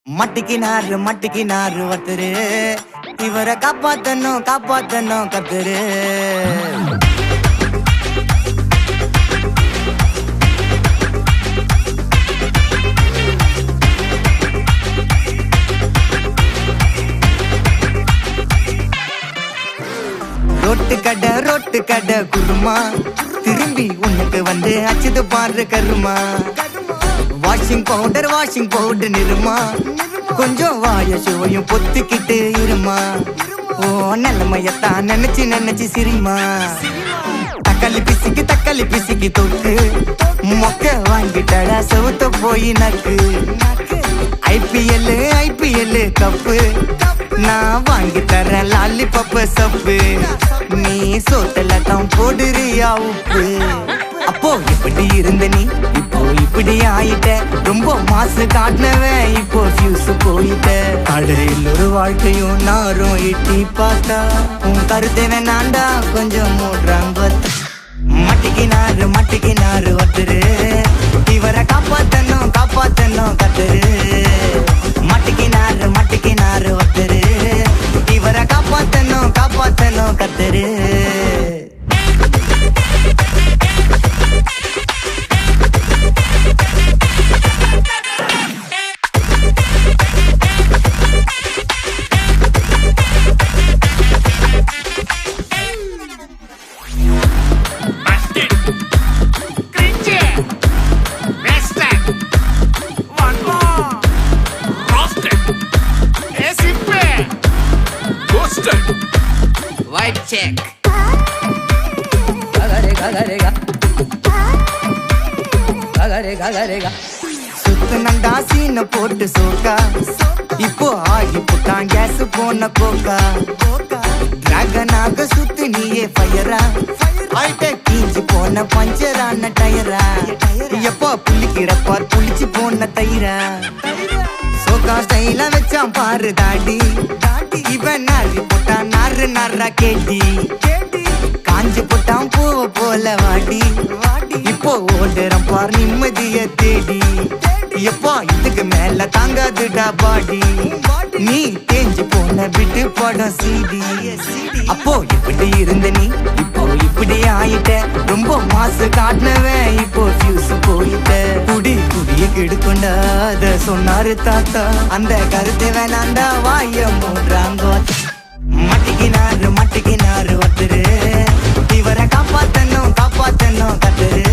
மட்டிக்கினாரு ஒருத்தரு இவரை காப்பாத்தணும் கத்துரு ரோட்டு கடை குருமா திரும்பி உனக்கு வந்து அச்சுது பாரு கருமா வாஷிங் பவுடர் நிறுமா கொஞ்சம் வாய சுவையும் பொத்துக்கிட்டு இருமா ஓ நிலைமையத்தான் நினைச்சு சிரிமா தக்காளி பிசிக்கு தொட்டு மொக்க வாங்கிட்டடா செவுத்த போய் நக்கு ஐபிஎல் கப்பு நான் வாங்கி தரேன் லாலிபப்பு சப்பு நீ சோத்தல தான் போடுறியா உப்பு அப்போ இப்படி இருந்த நீ இப்போ இப்படி ஆயிட்ட ரொம்ப மாசு காட்டினவன் இப்போ ஃபியூஸ் போயிட்ட அடையில் ஒரு வாழ்க்கையும் நாரும் எட்டி பார்த்தா உன் கருத்தை வேணாண்டா கொஞ்சம் மூடுறாங்க மட்டிக்கினாரு ஒருத்தரு இவரை காப்பாத்தணும் கத்துரு மட்டிக்கினாரு ஒருத்தரு இவரை காப்பாத்தணும் கத்துரு White check. சுத்தனண்டா சீன போட்டு சோக்கா இப்போ ஆகி புட்டான் கேஸ் போன கோக்கா டிராகனாக சுத்து நீயே ஃபயரா ஆயிட்ட கீஞ்சி போன பஞ்சரான டயரா எப்போ புள்ளிக்கிறப்பார் புளிச்சு போன தயிரா சோக்கா ஸ்டைல வச்சான் பாரு தாடி இவன் நாரி போட்டான் நாரா கேட்டி காஞ்சி போட்டான் பூவ போல வாடி இப்போ ஓடுறான் பார் நிம்மதிய தேடி எப்போ இதுக்கு மேல தாங்காதுடா பாடி நீ தேஞ்சு போன விட்டு படம் சீடி அப்போ இப்படி இருந்த நீ இப்போ இப்படி ஆயிட்ட ரொம்ப மாசு காட்டினவன் இப்போ ஃபியூஸ் போயிட்ட குடிய கெடுக்கொண்டா அத சொன்னாரு தாத்தா அந்த கருத்தை வேணாண்டா வாய மூடுறாங்க மட்டிக்கினாரு ஒருத்தரு இவரை காப்பாத்தணும் கத்துரு